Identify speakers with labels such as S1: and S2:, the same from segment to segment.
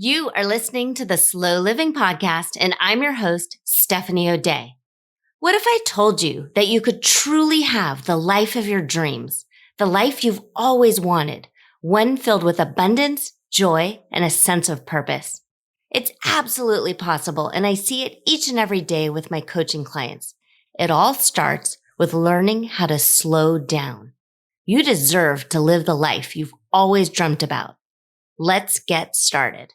S1: You are listening to the Slow Living Podcast, and I'm your host, Stephanie O'Day. What if I told you that you could truly have the life of your dreams, the life you've always wanted, one filled with abundance, joy, and a sense of purpose? It's absolutely possible, and I see it each and every day with my coaching clients. It all starts with learning how to slow down. You deserve to live the life you've always dreamt about. Let's get started.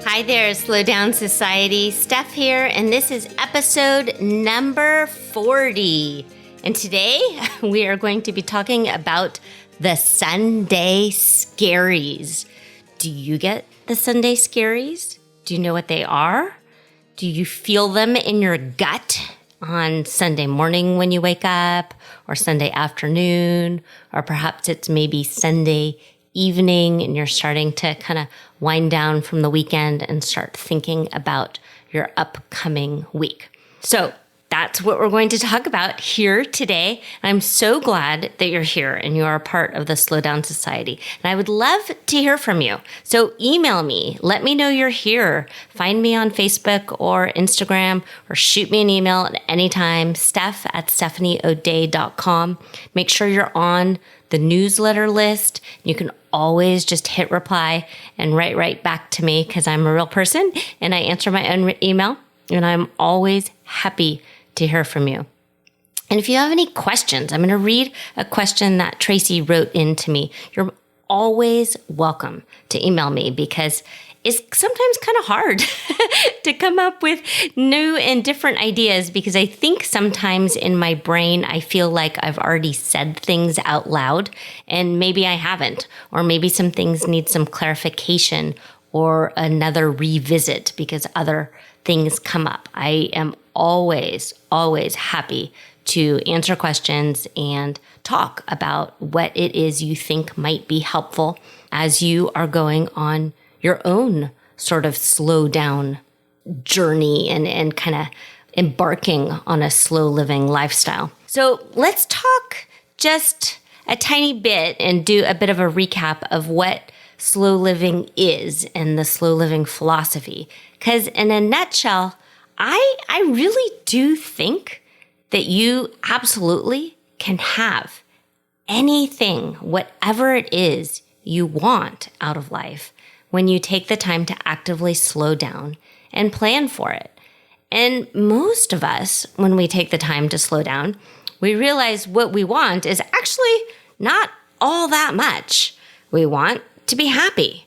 S1: Hi there, Slow Down Society. Steph here, and this is episode number 40. And today we are going to be talking about the Sunday Scaries. Do you get the Sunday Scaries? Do you know what they are? Do you feel them in your gut on Sunday morning when you wake up, or Sunday afternoon, or perhaps it's maybe Sunday evening and you're starting to kind of wind down from the weekend and start thinking about your upcoming week? So that's what we're going to talk about here today. I'm so glad that you're here and you are a part of the Slow Down Society. And I would love to hear from you. So email me. Let me know you're here. Find me on Facebook or Instagram, or shoot me an email at any time, steph@stephanieoday.com. Make sure you're on the newsletter list. You can always just hit reply and write right back to me, because I'm a real person and I answer my own email, and I'm always happy to hear from you. And if you have any questions, I'm going to read a question that Tracy wrote in to me. You're always welcome to email me, because it's sometimes kind of hard to come up with new and different ideas, because I think sometimes in my brain, I feel like I've already said things out loud and maybe I haven't, or maybe some things need some clarification or another revisit because other things come up. I am always happy to answer questions and talk about what it is you think might be helpful as you are going on your own sort of slow down journey and kind of embarking on a slow living lifestyle. So let's talk just a tiny bit and do a bit of a recap of what slow living is and the slow living philosophy. Because in a nutshell, I really do think that you absolutely can have anything, whatever it is you want out of life, when you take the time to actively slow down and plan for it. And most of us, when we take the time to slow down, we realize what we want is actually not all that much. We want to be happy.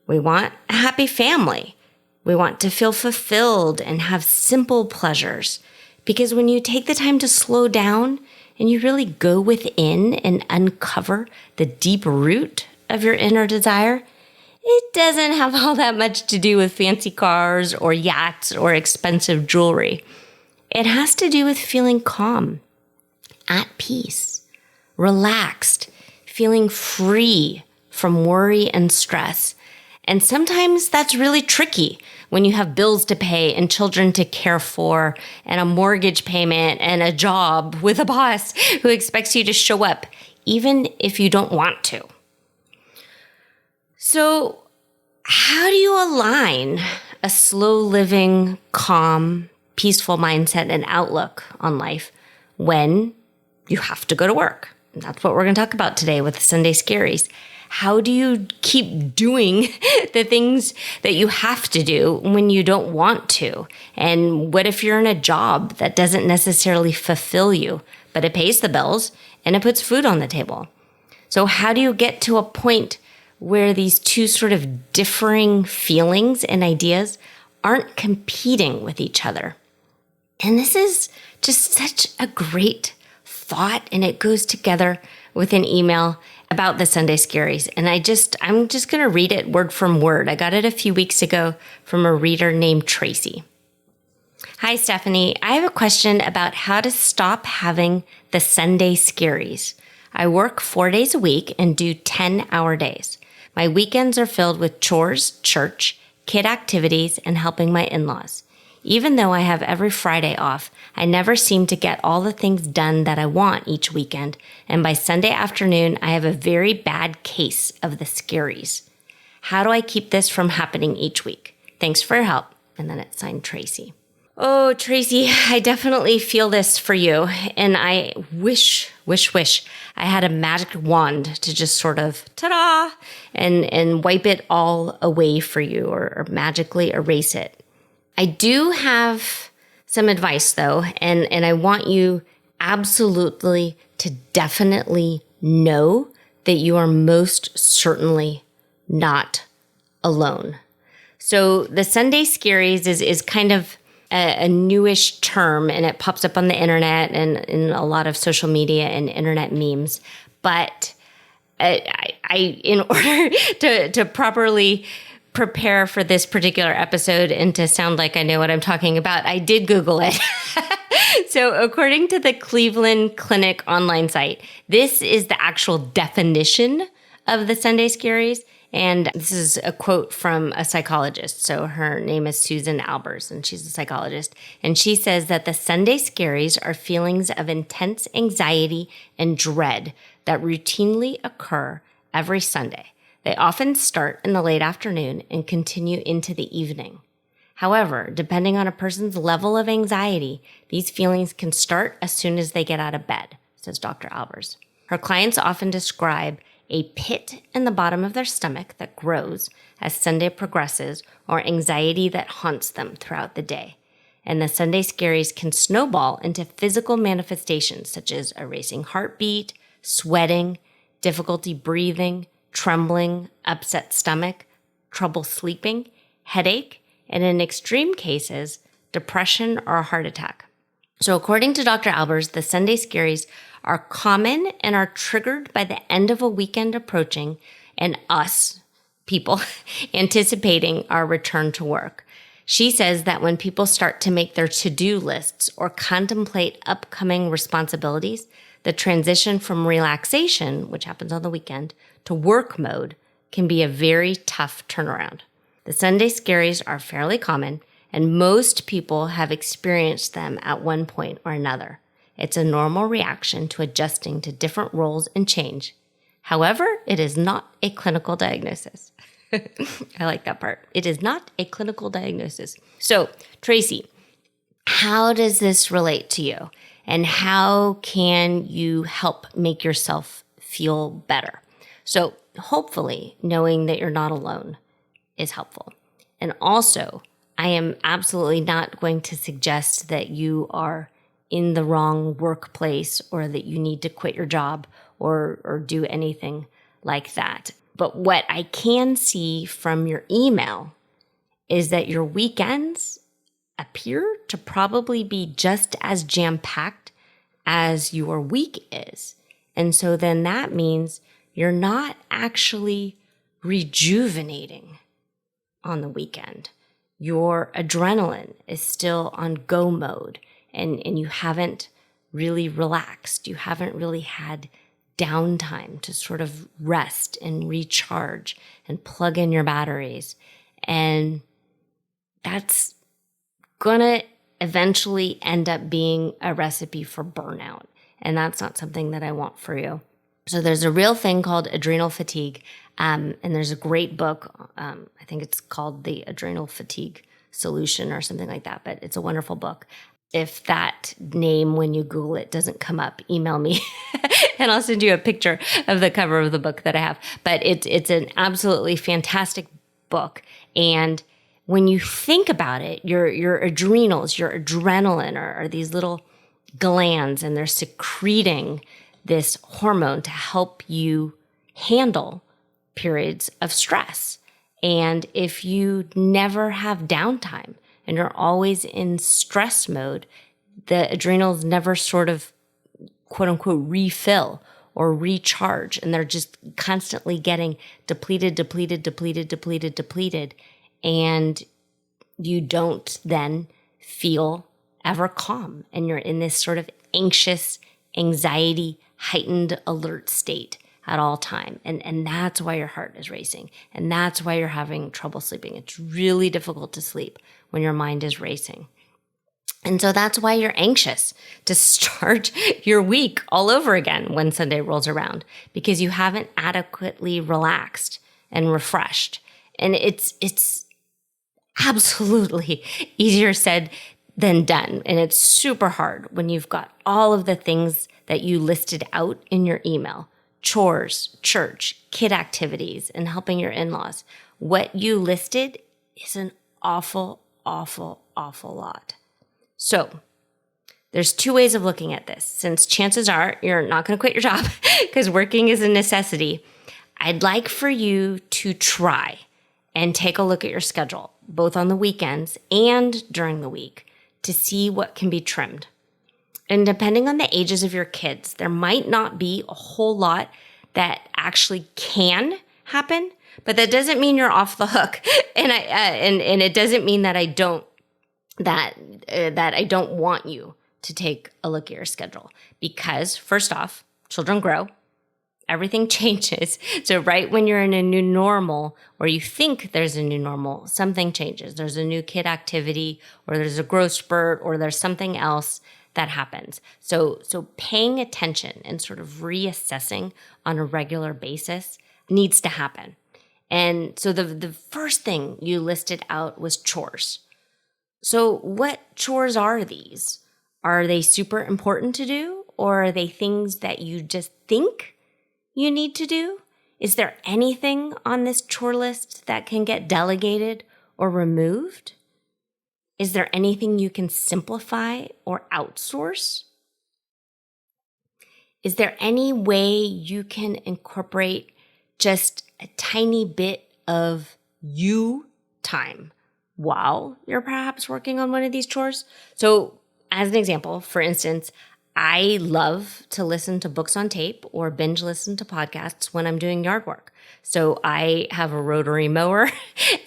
S1: We want a happy family. We want to feel fulfilled and have simple pleasures. Because when you take the time to slow down and you really go within and uncover the deep root of your inner desire, it doesn't have all that much to do with fancy cars or yachts or expensive jewelry. It has to do with feeling calm, at peace, relaxed, feeling free from worry and stress. And sometimes that's really tricky when you have bills to pay and children to care for and a mortgage payment and a job with a boss who expects you to show up, even if you don't want to. So how do you align a slow living, calm, peaceful mindset and outlook on life when you have to go to work? And that's what we're going to talk about today with the Sunday Scaries. How do you keep doing the things that you have to do when you don't want to? And what if you're in a job that doesn't necessarily fulfill you, but it pays the bills and it puts food on the table? So how do you get to a point where these two sort of differing feelings and ideas aren't competing with each other? And this is just such a great thought, and it goes together with an email about the Sunday Scaries. And I'm just going to read it word from word. I got it a few weeks ago from a reader named Tracy. Hi, Stephanie. I have a question about how to stop having the Sunday Scaries. I work 4 days a week and do 10-hour days. My weekends are filled with chores, church, kid activities, and helping my in-laws. Even though I have every Friday off, I never seem to get all the things done that I want each weekend, and by Sunday afternoon, I have a very bad case of the scaries. How do I keep this from happening each week? Thanks for your help. And then it's signed Tracy. Oh, Tracy, I definitely feel this for you. And I wish I had a magic wand to just sort of ta-da and wipe it all away for you or magically erase it. I do have some advice though, and I want you absolutely to definitely know that you are most certainly not alone. So the Sunday Scaries is kind of a newish term, and it pops up on the internet and in a lot of social media and internet memes. But I in order to properly prepare for this particular episode and to sound like I know what I'm talking about, I did Google it. So according to the Cleveland Clinic online site, this is the actual definition of the Sunday Scaries. And this is a quote from a psychologist. So her name is Susan Albers, and she's a psychologist. And she says that the Sunday scaries are feelings of intense anxiety and dread that routinely occur every Sunday. They often start in the late afternoon and continue into the evening. However, depending on a person's level of anxiety, these feelings can start as soon as they get out of bed, says Dr. Albers. Her clients often describe a pit in the bottom of their stomach that grows as Sunday progresses, or anxiety that haunts them throughout the day. And the Sunday scaries can snowball into physical manifestations such as a racing heartbeat, sweating, difficulty breathing, trembling, upset stomach, trouble sleeping, headache, and in extreme cases, depression or a heart attack. So according to Dr. Albers, the Sunday scaries are common and are triggered by the end of a weekend approaching and us, people, anticipating our return to work. She says that when people start to make their to-do lists or contemplate upcoming responsibilities, the transition from relaxation, which happens on the weekend, to work mode can be a very tough turnaround. The Sunday scaries are fairly common, and most people have experienced them at one point or another. It's a normal reaction to adjusting to different roles and change. However, it is not a clinical diagnosis. I like that part. It is not a clinical diagnosis. So, Tracy, how does this relate to you? And how can you help make yourself feel better? So, hopefully, knowing that you're not alone is helpful. And also, I am absolutely not going to suggest that you are in the wrong workplace or that you need to quit your job or do anything like that. But what I can see from your email is that your weekends appear to probably be just as jam-packed as your week is. And so then that means you're not actually rejuvenating on the weekend. Your adrenaline is still on go mode. And you haven't really relaxed. You haven't really had downtime to sort of rest and recharge and plug in your batteries. And that's going to eventually end up being a recipe for burnout. And that's not something that I want for you. So there's a real thing called adrenal fatigue. And there's a great book. I think it's called The Adrenal Fatigue Solution or something like that. But it's a wonderful book. If that name, when you Google it, doesn't come up, email me and I'll send you a picture of the cover of the book that I have. But it's an absolutely fantastic book. And when you think about it, your adrenals, your adrenaline are these little glands, and they're secreting this hormone to help you handle periods of stress. And if you never have downtime, and you're always in stress mode, the adrenals never sort of, quote unquote, refill or recharge. And they're just constantly getting depleted. And you don't then feel ever calm. And you're in this sort of anxious, anxiety, heightened alert state at all time. And that's why your heart is racing. And that's why you're having trouble sleeping. It's really difficult to sleep when your mind is racing. And so that's why you're anxious to start your week all over again when Sunday rolls around, because you haven't adequately relaxed and refreshed. And it's absolutely easier said than done. And it's super hard when you've got all of the things that you listed out in your email: chores, church, kid activities, and helping your in-laws. What you listed is an awful, awful, awful lot. So there's two ways of looking at this. Since chances are you're not going to quit your job because working is a necessity, I'd like for you to try and take a look at your schedule, both on the weekends and during the week, to see what can be trimmed. And depending on the ages of your kids, there might not be a whole lot that actually can happen, but that doesn't mean you're off the hook. And and it doesn't mean that I don't want you to take a look at your schedule, because first off, children grow. Everything changes. So right when you're in a new normal, or you think there's a new normal, something changes. There's a new kid activity, or there's a growth spurt, or there's something else that happens. So paying attention and sort of reassessing on a regular basis needs to happen. And so the first thing you listed out was chores. So what chores are these? Are they super important to do, or are they things that you just think you need to do? Is there anything on this chore list that can get delegated or removed? Is there anything you can simplify or outsource? Is there any way you can incorporate just a tiny bit of you time while you're perhaps working on one of these chores? So as an example, for instance, I love to listen to books on tape or binge listen to podcasts when I'm doing yard work. So I have a rotary mower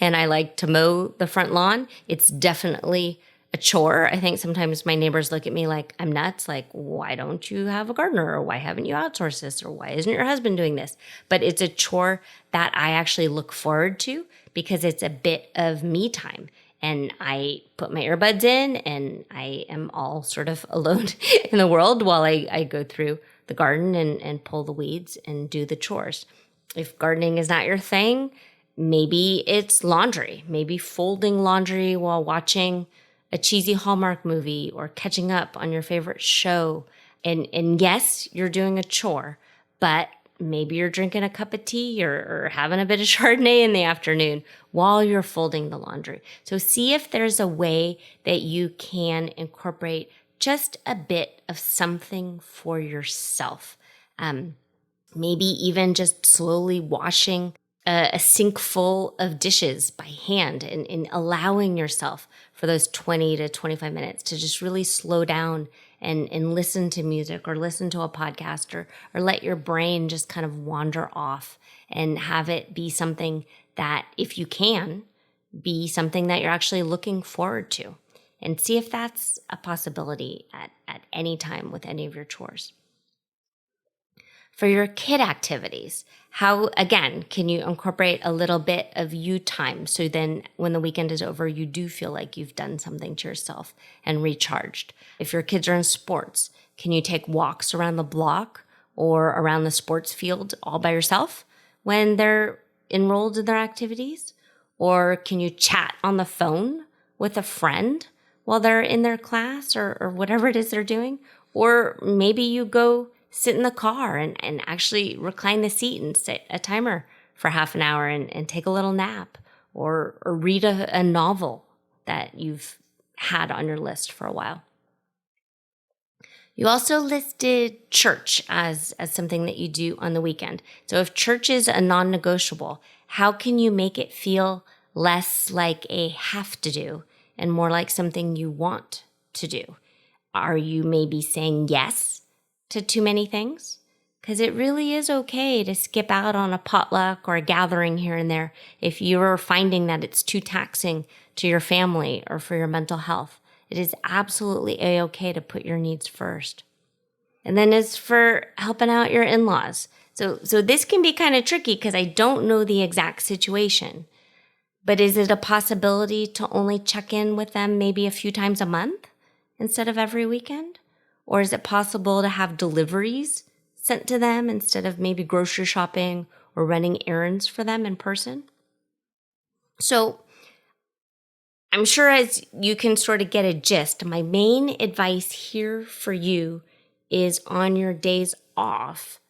S1: and I like to mow the front lawn. It's definitely a chore. I think sometimes my neighbors look at me like I'm nuts, like, why don't you have a gardener? Or why haven't you outsourced this? Or why isn't your husband doing this? But it's a chore that I actually look forward to because it's a bit of me time. And I put my earbuds in and I am all sort of alone in the world while I go through the garden and pull the weeds and do the chores. If gardening is not your thing, maybe it's laundry, maybe folding laundry while watching a cheesy Hallmark movie or catching up on your favorite show. And yes, you're doing a chore, but maybe you're drinking a cup of tea or having a bit of Chardonnay in the afternoon while you're folding the laundry. So see if there's a way that you can incorporate just a bit of something for yourself. Maybe even just slowly washing a sink full of dishes by hand and allowing yourself for those 20 to 25 minutes to just really slow down and listen to music or listen to a podcast or let your brain just kind of wander off and have it be something that, if you can, be something that you're actually looking forward to, and see if that's a possibility at any time with any of your chores. For your kid activities, how, again, can you incorporate a little bit of you time so then when the weekend is over, you do feel like you've done something to yourself and recharged? If your kids are in sports, can you take walks around the block or around the sports field all by yourself when they're enrolled in their activities? Or can you chat on the phone with a friend while they're in their class or whatever it is they're doing? Or maybe you go sit in the car and actually recline the seat and set a timer for half an hour and take a little nap or read a novel that you've had on your list for a while. You also listed church as something that you do on the weekend. So if church is a non-negotiable, how can you make it feel less like a have to do and more like something you want to do? Are you maybe saying yes to too many things? Because it really is okay to skip out on a potluck or a gathering here and there if you're finding that it's too taxing to your family or for your mental health. It is absolutely a-okay to put your needs first. And then as for helping out your in-laws, so this can be kind of tricky because I don't know the exact situation, but is it a possibility to only check in with them maybe a few times a month? instead of every weekend? Or is it possible to have deliveries sent to them instead of maybe grocery shopping or running errands for them in person? So I'm sure as you can sort of get a gist, my main advice here for you is on your days off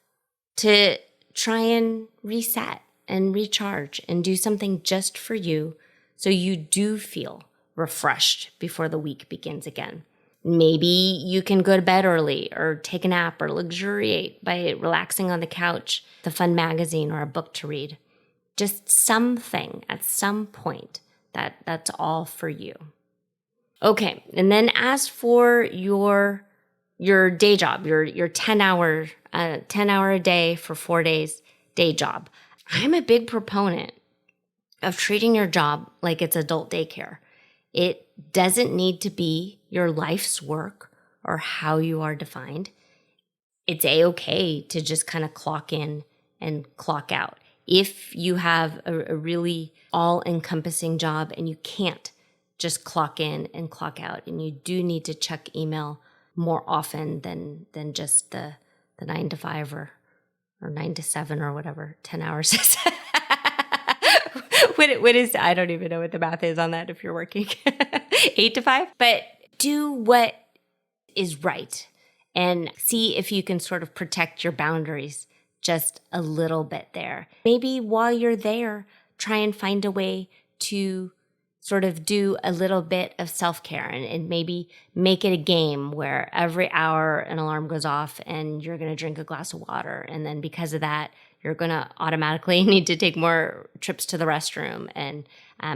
S1: to try and reset and recharge and do something just for you so you do feel refreshed before the week begins again. Maybe you can go to bed early or take a nap or luxuriate by relaxing on the couch, the fun magazine or a book to read. Just something at some point that's all for you. Okay, and then as for your day job, your 10 hour a day for 4 days day job, I'm a big proponent of treating your job like it's adult daycare. It doesn't need to be your life's work or how you are defined. It's a-okay to just kind of clock in and clock out. If you have a really all-encompassing job and you can't just clock in and clock out, and you do need to check email more often than just the 9 to 5 or 9 to 7 or whatever 10 hours is. What is, I don't even know what the math is on that if you're working 8 to 5. But do what is right and see if you can sort of protect your boundaries just a little bit there. Maybe while you're there, try and find a way to sort of do a little bit of self-care and maybe make it a game where every hour an alarm goes off and you're going to drink a glass of water. And then because of that, you're going to automatically need to take more trips to the restroom. And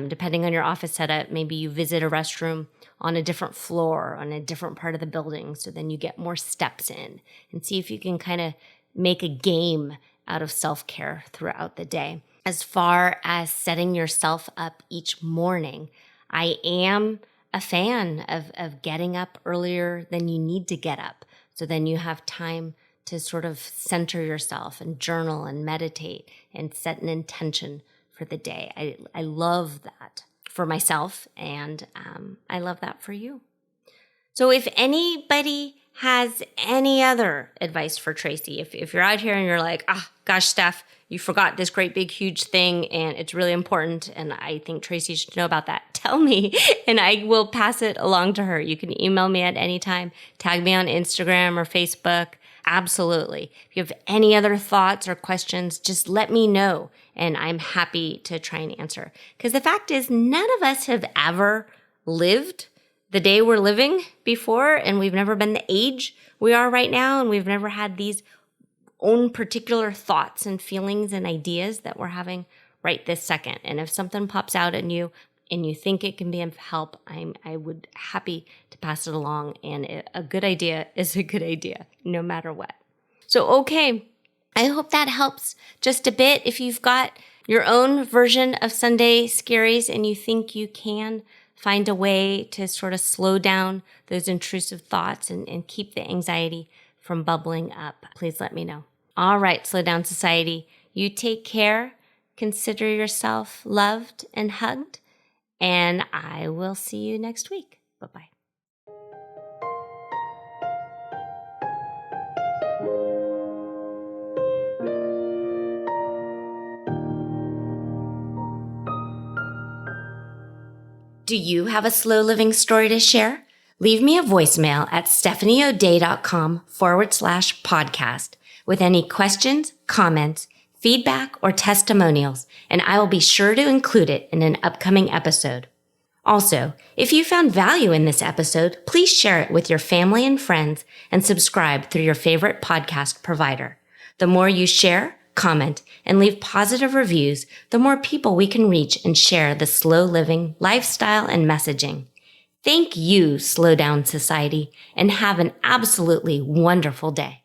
S1: depending on your office setup, maybe you visit a restroom on a different floor, on a different part of the building. So then you get more steps in and see if you can kind of make a game out of self-care throughout the day. As far as setting yourself up each morning, I am a fan of getting up earlier than you need to get up. So then you have time to sort of center yourself and journal and meditate and set an intention for the day. I love that for myself, and I love that for you. So if anybody has any other advice for Tracy, if you're out here and you're like, gosh, Steph, you forgot this great big huge thing and it's really important and I think Tracy should know about that, tell me and I will pass it along to her. You can email me at any time, tag me on Instagram or Facebook. Absolutely. If you have any other thoughts or questions, just let me know and I'm happy to try and answer. Because the fact is, none of us have ever lived the day we're living before, and we've never been the age we are right now, and we've never had these own particular thoughts and feelings and ideas that we're having right this second. And if something pops out at you and you think it can be of help, I would happy to pass it along. And a good idea is a good idea, no matter what. So, okay, I hope that helps just a bit. If you've got your own version of Sunday Scaries and you think you can find a way to sort of slow down those intrusive thoughts and keep the anxiety from bubbling up, please let me know. All right, Slow Down Society, you take care, consider yourself loved and hugged, and I will see you next week. Bye-bye. Do you have a slow living story to share? Leave me a voicemail at stephanieodea.com/podcast with any questions, comments, feedback, or testimonials, and I will be sure to include it in an upcoming episode. Also, if you found value in this episode, please share it with your family and friends and subscribe through your favorite podcast provider. The more you share, comment, and leave positive reviews, the more people we can reach and share the slow living lifestyle and messaging. Thank you, Slow Down Society, and have an absolutely wonderful day.